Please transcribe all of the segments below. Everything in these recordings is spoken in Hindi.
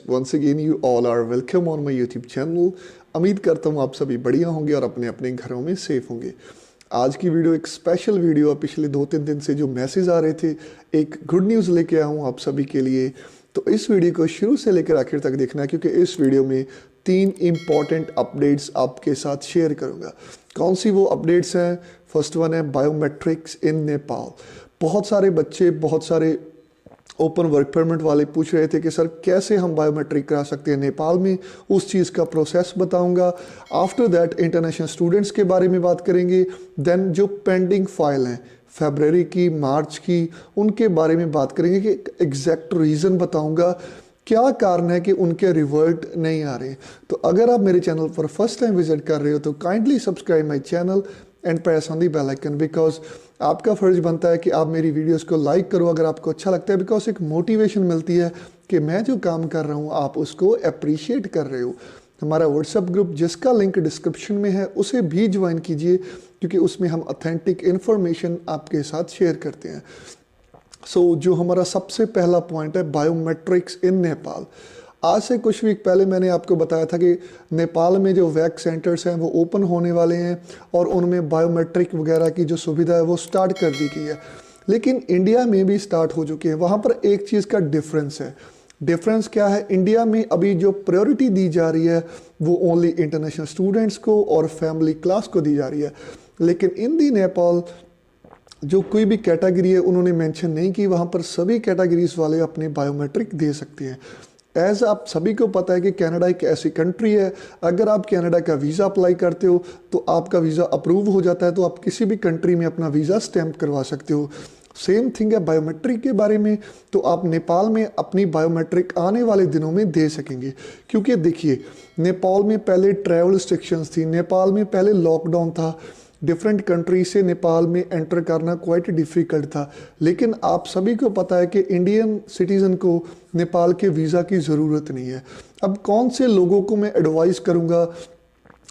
once again you all are welcome on my YouTube channel। उम्मीद करता हूँ आप सभी बढ़िया होंगे और अपने अपने घरों में सेफ होंगे। आज की वीडियो एक स्पेशल वीडियो है। पिछले 2-3 दिन से जो मैसेज आ रहे थे, एक गुड न्यूज़ लेके आया हूँ आप सभी के लिए। तो इस वीडियो को शुरू से लेकर आखिर तक देखना है, क्योंकि इस वीडियो में 3 इम्पॉर्टेंट अपडेट्स आपके साथ शेयर करूँगा। कौन सी वो अपडेट्स हैं? फर्स्ट वन है बायोमेट्रिक्स इन नेपाल। बहुत सारे बच्चे, बहुत सारे ओपन वर्क परमिट वाले पूछ रहे थे कि सर कैसे हम बायोमेट्रिक करा सकते हैं नेपाल में, उस चीज़ का प्रोसेस बताऊंगा। आफ्टर दैट इंटरनेशनल स्टूडेंट्स के बारे में बात करेंगे। देन जो पेंडिंग फाइल हैं फरवरी की, मार्च की, उनके बारे में बात करेंगे कि एग्जैक्ट रीज़न बताऊंगा, क्या कारण है कि उनके रिवर्ट नहीं आ रहे। तो अगर आप मेरे चैनल पर फर्स्ट टाइम विजिट कर रहे हो तो kindly subscribe my channel and press on the bell icon, because आपका फ़र्ज़ बनता है कि आप मेरी वीडियोस को लाइक करो अगर आपको अच्छा लगता है, बिकॉज एक मोटिवेशन मिलती है कि मैं जो काम कर रहा हूँ आप उसको अप्रिशिएट कर रहे हो। हमारा व्हाट्सएप ग्रुप जिसका लिंक डिस्क्रिप्शन में है उसे भी ज्वाइन कीजिए, क्योंकि उसमें हम ऑथेंटिक इन्फॉर्मेशन आपके साथ शेयर करते हैं। सो जो हमारा सबसे पहला पॉइंट है बायोमेट्रिक्स इन नेपाल। आज से कुछ वीक पहले मैंने आपको बताया था कि नेपाल में जो वैक्स सेंटर्स हैं वो ओपन होने वाले हैं और उनमें बायोमेट्रिक वगैरह की जो सुविधा है वो स्टार्ट कर दी गई है। लेकिन इंडिया में भी स्टार्ट हो चुकी है। वहाँ पर एक चीज़ का डिफरेंस है। डिफरेंस क्या है? इंडिया में अभी जो प्रायोरिटी दी जा रही है वो ओनली इंटरनेशनल स्टूडेंट्स को और फैमिली क्लास को दी जा रही है। लेकिन इन दी नेपाल जो कोई भी कैटेगरी है उन्होंने मेंशन नहीं की, वहाँ पर सभी कैटेगरीज वाले अपने बायोमेट्रिक दे सकते हैं। एज आप सभी को पता है कि कनाडा एक ऐसी कंट्री है, अगर आप कनाडा का वीज़ा अप्लाई करते हो तो आपका वीज़ा अप्रूव हो जाता है, तो आप किसी भी कंट्री में अपना वीज़ा स्टैम्प करवा सकते हो। सेम थिंग है बायोमेट्रिक के बारे में। तो आप नेपाल में अपनी बायोमेट्रिक आने वाले दिनों में दे सकेंगे, क्योंकि देखिए नेपाल में पहले ट्रैवल रिस्ट्रिक्शंस थी, नेपाल में पहले लॉकडाउन था, डिफरेंट कंट्री से नेपाल में एंटर करना क्वाइट डिफ़िकल्ट था। लेकिन आप सभी को पता है कि इंडियन सिटीज़न को नेपाल के वीज़ा की ज़रूरत नहीं है। अब कौन से लोगों को मैं एडवाइस करूँगा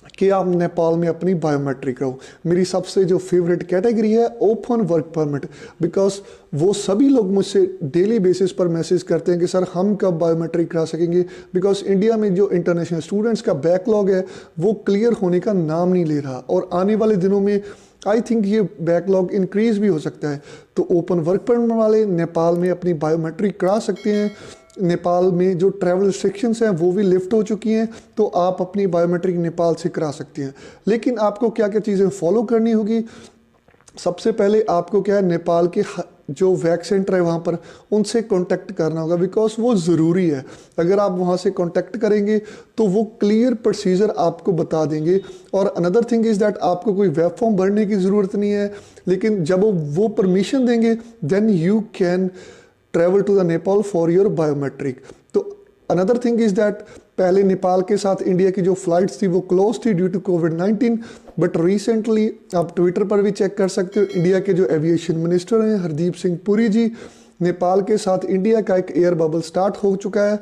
कि आप नेपाल में अपनी बायोमेट्रिक करो? मेरी सबसे जो फेवरेट कैटेगरी है ओपन वर्क परमिट, बिकॉज वो सभी लोग मुझसे डेली बेसिस पर मैसेज करते हैं कि सर हम कब बायोमेट्रिक करा सकेंगे, बिकॉज इंडिया में जो इंटरनेशनल स्टूडेंट्स का बैकलॉग है वो क्लियर होने का नाम नहीं ले रहा, और आने वाले दिनों में आई थिंक ये बैकलॉग इंक्रीज़ भी हो सकता है। तो ओपन वर्क परमिट वाले नेपाल में अपनी बायोमेट्रिक करा सकते हैं। नेपाल में जो ट्रैवल रिस्ट्रिक्शंस हैं वो भी लिफ्ट हो चुकी हैं, तो आप अपनी बायोमेट्रिक नेपाल से करा सकते हैं। लेकिन आपको क्या क्या चीज़ें फॉलो करनी होगी? सबसे पहले आपको क्या है, नेपाल के जो वैक्स सेंटर है वहाँ पर उनसे कांटेक्ट करना होगा, बिकॉज वो ज़रूरी है। अगर आप वहाँ से कांटेक्ट करेंगे तो वो क्लियर प्रोसीजर आपको बता देंगे। और अनदर थिंग इज़ दैट आपको कोई वेब फॉर्म भरने की ज़रूरत नहीं है, लेकिन जब वो परमिशन देंगे then you can travel to the Nepal for your biometric. तो अनदर थिंग इज़ दैट पहले नेपाल के साथ इंडिया की जो फ्लाइट्स थी वो क्लोज थी ड्यू टू कोविड-19, बट रिसेंटली आप ट्विटर पर भी चेक कर सकते हो, इंडिया के जो एविएशन मिनिस्टर हैं हरदीप सिंह पुरी जी, नेपाल के साथ इंडिया का एक एयर बबल स्टार्ट हो चुका है।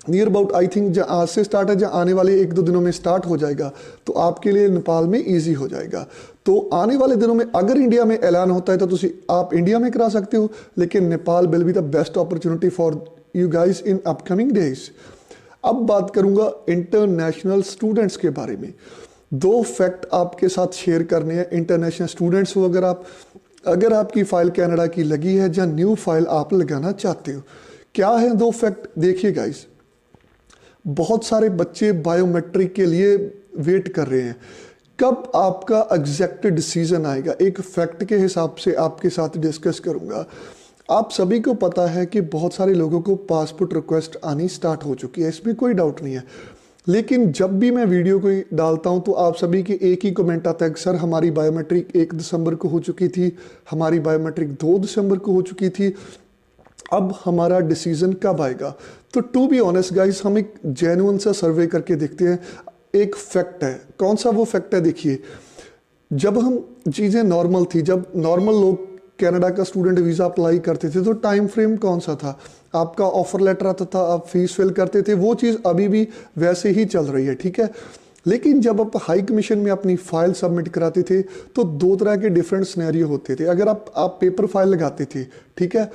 नियर अबाउट आई थिंक आज से स्टार्ट है, जहाँ आने वाले 1-2 दिनों में स्टार्ट हो जाएगा, तो आपके लिए नेपाल में ईजी हो जाएगा। तो आने वाले दिनों में अगर इंडिया में ऐलान होता है तो आप इंडिया में करा सकते हो, लेकिन Nepal will be the best opportunity for you guys in upcoming days. अब बात करूंगा इंटरनेशनल स्टूडेंट्स के बारे में। 2 फैक्ट आपके साथ शेयर करने हैं इंटरनेशनल स्टूडेंट्स को। अगर आपकी फ़ाइल कनाडा की लगी है या न्यू फाइल आप लगाना चाहते हो, क्या है 2 फैक्ट? देखिए गाइज, बहुत सारे बच्चे बायोमेट्रिक के लिए वेट कर रहे हैं, कब आपका एग्जैक्ट डिसीजन आएगा। एक फैक्ट के हिसाब से आपके साथ डिस्कस करूंगा। आप सभी को पता है कि बहुत सारे लोगों को पासपोर्ट रिक्वेस्ट आनी स्टार्ट हो चुकी है, इसमें कोई डाउट नहीं है। लेकिन जब भी मैं वीडियो को डालता हूं तो आप सभी के एक ही कमेंट आता है, सर हमारी बायोमेट्रिक 1 दिसंबर को हो चुकी थी, हमारी बायोमेट्रिक 2 दिसंबर को हो चुकी थी, अब हमारा डिसीजन कब आएगा? तो टू बी ऑनेस्ट गाइस, हम एक जेन्युइन सा सर्वे करके देखते हैं। एक फैक्ट है, कौन सा वो फैक्ट है? देखिए, जब हम चीज़ें नॉर्मल थी, जब नॉर्मल लोग कनाडा का स्टूडेंट वीज़ा अप्लाई करते थे तो टाइम फ्रेम कौन सा था? आपका ऑफर लेटर आता था, आप फीस फिल करते थे, वो चीज़ अभी भी वैसे ही चल रही है, ठीक है। लेकिन जब आप हाई कमीशन में अपनी फाइल सबमिट कराते थे तो 2 तरह के डिफरेंट सिनेरियो होते थे। अगर आप पेपर फाइल लगाते थे, ठीक है,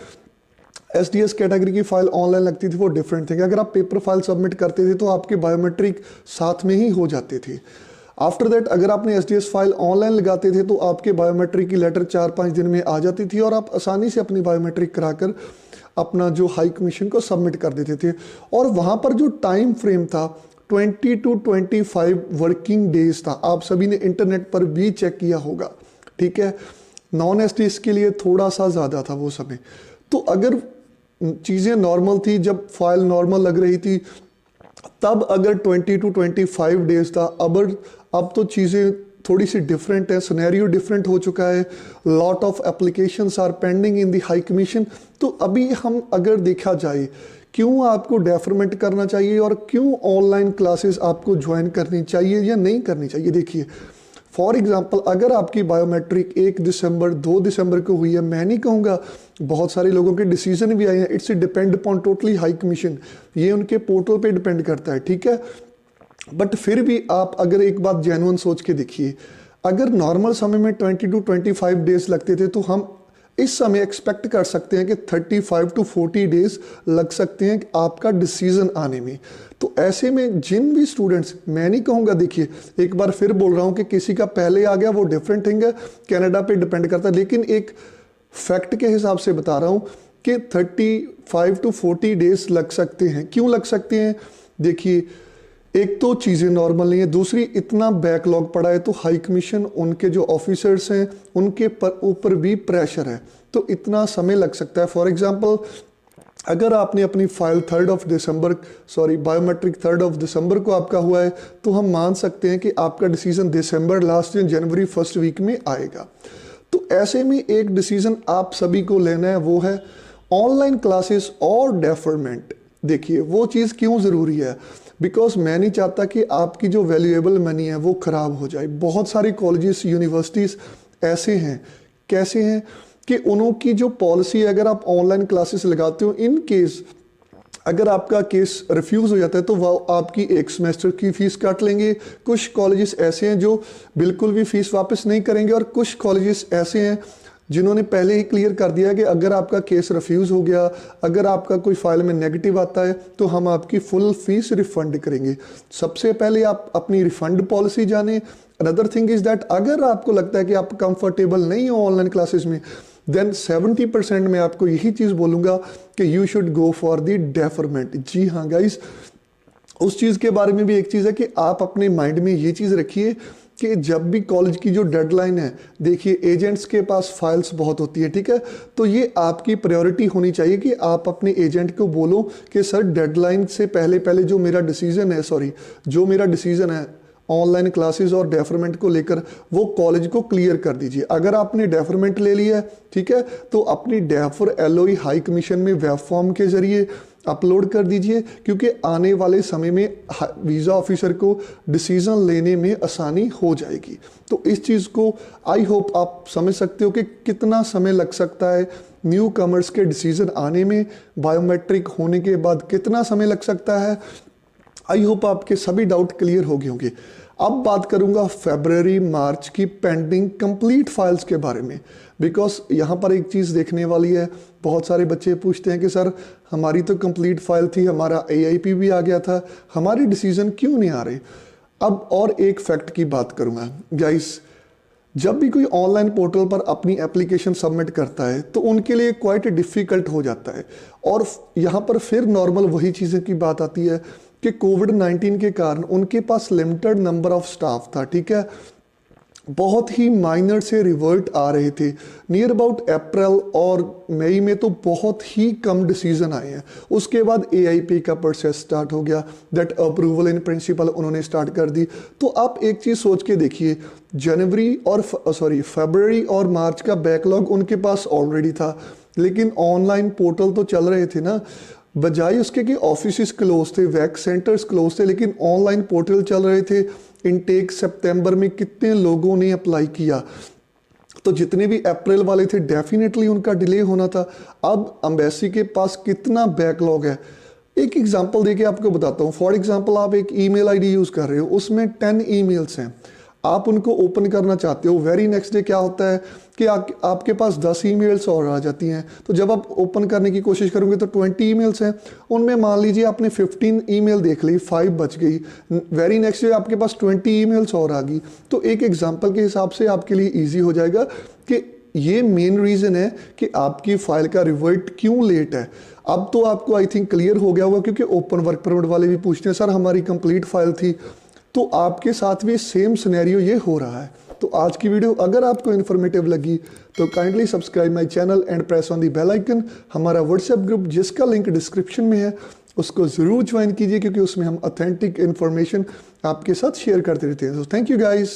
एसडीएस कैटेगरी की फाइल ऑनलाइन लगती थी, वो डिफरेंट थे। अगर आप पेपर फाइल सबमिट करते थे तो आपके बायोमेट्रिक साथ में ही हो जाते थे। आफ्टर दैट अगर आपने एसडीएस फाइल ऑनलाइन लगाते थे तो आपके बायोमेट्रिक की लेटर 4-5 दिन में आ जाती थी और आप आसानी से अपनी बायोमेट्रिक कराकर अपना जो हाई कमीशन को सबमिट कर देते थे। और वहाँ पर जो टाइम फ्रेम था 20 to 25 वर्किंग डेज था। आप सभी ने इंटरनेट पर भी चेक किया होगा, ठीक है। नॉन एसडीएस के लिए थोड़ा सा ज़्यादा था वो समय। तो अगर चीज़ें नॉर्मल थी, जब फाइल नॉर्मल लग रही थी, तब अगर 20 to 25 डेज था। अब तो चीज़ें थोड़ी सी डिफरेंट है, सिनेरियो डिफरेंट हो चुका है। Lot of applications are pending in the high commission. तो अभी हम अगर देखा जाए क्यों आपको डेफरमेंट करना चाहिए और क्यों ऑनलाइन क्लासेस आपको ज्वाइन करनी चाहिए या नहीं करनी चाहिए। देखिए फॉर एग्जांपल अगर आपकी बायोमेट्रिक 1 दिसंबर 2 दिसंबर को हुई है, मैं नहीं कहूँगा, बहुत सारे लोगों के डिसीजन भी आए हैं। It's depend upon totally high commission, ये उनके पोर्टल पे डिपेंड करता है, ठीक है। बट फिर भी आप अगर एक बात जेन्युइन सोच के देखिए, अगर नॉर्मल समय में 20 to 25 डेज लगते थे तो हम इस समय एक्सपेक्ट कर सकते हैं कि 35 to 40 डेज लग सकते हैं आपका डिसीजन आने में। तो ऐसे में जिन भी स्टूडेंट्स, मैं नहीं कहूँगा, देखिए एक बार फिर बोल रहा हूँ कि किसी का पहले आ गया वो डिफरेंट थिंग है, कनाडा पे डिपेंड करता है, लेकिन एक फैक्ट के हिसाब से बता रहा हूँ कि 35 to 40 डेज लग सकते हैं। क्यों लग सकते हैं? देखिए एक तो चीज़ें नॉर्मल नहीं है, दूसरी इतना बैकलॉग पड़ा है तो हाई कमीशन उनके जो ऑफिसर्स हैं उनके ऊपर भी प्रेशर है, तो इतना समय लग सकता है। फॉर एग्जांपल अगर आपने अपनी फाइल बायोमेट्रिक 3 दिसंबर को आपका हुआ है तो हम मान सकते हैं कि आपका डिसीजन दिसंबर लास्ट या जनवरी फर्स्ट वीक में आएगा। तो ऐसे में एक डिसीजन आप सभी को लेना है, वो है ऑनलाइन क्लासेस और डेफरमेंट। देखिए वो चीज़ क्यों ज़रूरी है, बिकॉज मैं नहीं चाहता कि आपकी जो वैल्यूएबल मनी है वो ख़राब हो जाए। बहुत सारे कॉलेजेस यूनिवर्सिटीज़ ऐसे हैं, कैसे हैं कि उनकी जो पॉलिसी है, अगर आप ऑनलाइन क्लासेस लगाते हो, इन केस अगर आपका केस रिफ्यूज़ हो जाता है तो वो आपकी एक सेमेस्टर की फ़ीस काट लेंगे। कुछ कॉलेजेस ऐसे हैं जो बिल्कुल भी फ़ीस वापस नहीं करेंगे और कुछ कॉलेजेस ऐसे हैं जिन्होंने पहले ही क्लियर कर दिया कि अगर आपका केस रिफ्यूज़ हो गया, अगर आपका कोई फाइल में नेगेटिव आता है तो हम आपकी फुल फीस रिफ़ंड करेंगे। सबसे पहले आप अपनी रिफ़ंड पॉलिसी जानें। अनदर थिंग इज़ दैट अगर आपको लगता है कि आप कंफर्टेबल नहीं हो ऑनलाइन क्लासेस में, देन 70% में आपको यही चीज़ बोलूँगा कि you should go for the deferment. जी हाँ गाइस, उस चीज़ के बारे में भी एक चीज़ है कि आप अपने माइंड में ये चीज़ रखिए कि जब भी कॉलेज की जो डेडलाइन है, देखिए एजेंट्स के पास फाइल्स बहुत होती है, ठीक है। तो ये आपकी प्रायोरिटी होनी चाहिए कि आप अपने एजेंट को बोलो कि सर डेडलाइन से पहले पहले जो मेरा डिसीजन है ऑनलाइन क्लासेस और डेफरमेंट को लेकर, वो कॉलेज को क्लियर कर दीजिए। अगर आपने डेफरमेंट ले लिया है, ठीक है, तो अपनी डेफर एलओई हाई कमीशन में वेब फॉर्म के जरिए अपलोड कर दीजिए, क्योंकि आने वाले समय में वीज़ा ऑफिसर को डिसीज़न लेने में आसानी हो जाएगी। तो इस चीज़ को आई होप आप समझ सकते हो कि कितना समय लग सकता है न्यू कमर्स के डिसीज़न आने में, बायोमेट्रिक होने के बाद कितना समय लग सकता है। आई होप आपके सभी डाउट क्लियर हो गए होंगे। अब बात करूंगा फरवरी मार्च की पेंडिंग कंप्लीट फाइल्स के बारे में, बिकॉज यहाँ पर एक चीज़ देखने वाली है। बहुत सारे बच्चे पूछते हैं कि सर हमारी तो कंप्लीट फाइल थी, हमारा एआईपी भी आ गया था, हमारी डिसीजन क्यों नहीं आ रही। अब और एक फैक्ट की बात करूँगा गाइस, जब भी कोई ऑनलाइन पोर्टल पर अपनी एप्लीकेशन सबमिट करता है तो उनके लिए क्वाइट डिफ़िकल्ट हो जाता है। और यहाँ पर फिर नॉर्मल वही चीज़ें की बात आती है कि कोविड-19 के कारण उनके पास लिमिटेड नंबर ऑफ स्टाफ था, ठीक है। बहुत ही माइनर से रिवर्ट आ रहे थे। नियर अबाउट अप्रैल और मई में तो बहुत ही कम डिसीजन आए हैं। उसके बाद एआईपी का प्रोसेस स्टार्ट हो गया, दैट अप्रूवल इन प्रिंसिपल उन्होंने स्टार्ट कर दी। तो आप एक चीज़ सोच के देखिए, फरवरी और मार्च का बैकलॉग उनके पास ऑलरेडी था, लेकिन ऑनलाइन पोर्टल तो चल रहे थे ना, बजाय उसके कि ऑफिस क्लोज थे, वैक सेंटर्स क्लोज थे, लेकिन ऑनलाइन पोर्टल चल रहे थे। इनटेक सितंबर में कितने लोगों ने अप्लाई किया, तो जितने भी अप्रैल वाले थे डेफिनेटली उनका डिले होना था। अब एम्बेसी के पास कितना बैकलॉग है, एक एग्जांपल देके आपको बताता हूँ। फॉर एग्जांपल आप एक ईमेल आईडी यूज़ कर रहे हो, उसमें 10 ईमेल्स हैं। आप उनको ओपन करना चाहते हो, वेरी नेक्स्ट डे क्या होता है कि आपके पास 10 ईमेल्स और आ जाती हैं। तो जब आप ओपन करने की कोशिश करोगे तो 20 ईमेल्स हैं, उनमें मान लीजिए आपने 15 ईमेल देख ली, 5 बच गई, वेरी नेक्स्ट डे आपके पास 20 ईमेल्स और आ गई। तो एक एग्जांपल के हिसाब से आपके लिए इजी हो जाएगा कि ये मेन रीज़न है कि आपकी फ़ाइल का रिवर्ट क्यों लेट है। अब तो आपको आई थिंक क्लियर हो गया होगा, क्योंकि ओपन वर्क परमिट वाले भी पूछते हैं सर हमारी कंप्लीट फाइल थी, तो आपके साथ भी सेम सिनेरियो ये हो रहा है। तो आज की वीडियो अगर आपको इन्फॉर्मेटिव लगी तो kindly subscribe my channel and press on the bell icon. हमारा व्हाट्सएप ग्रुप जिसका लिंक डिस्क्रिप्शन में है उसको ज़रूर ज्वाइन कीजिए, क्योंकि उसमें हम ऑथेंटिक इन्फॉर्मेशन आपके साथ शेयर करते रहते हैं। तो थैंक यू गाइस।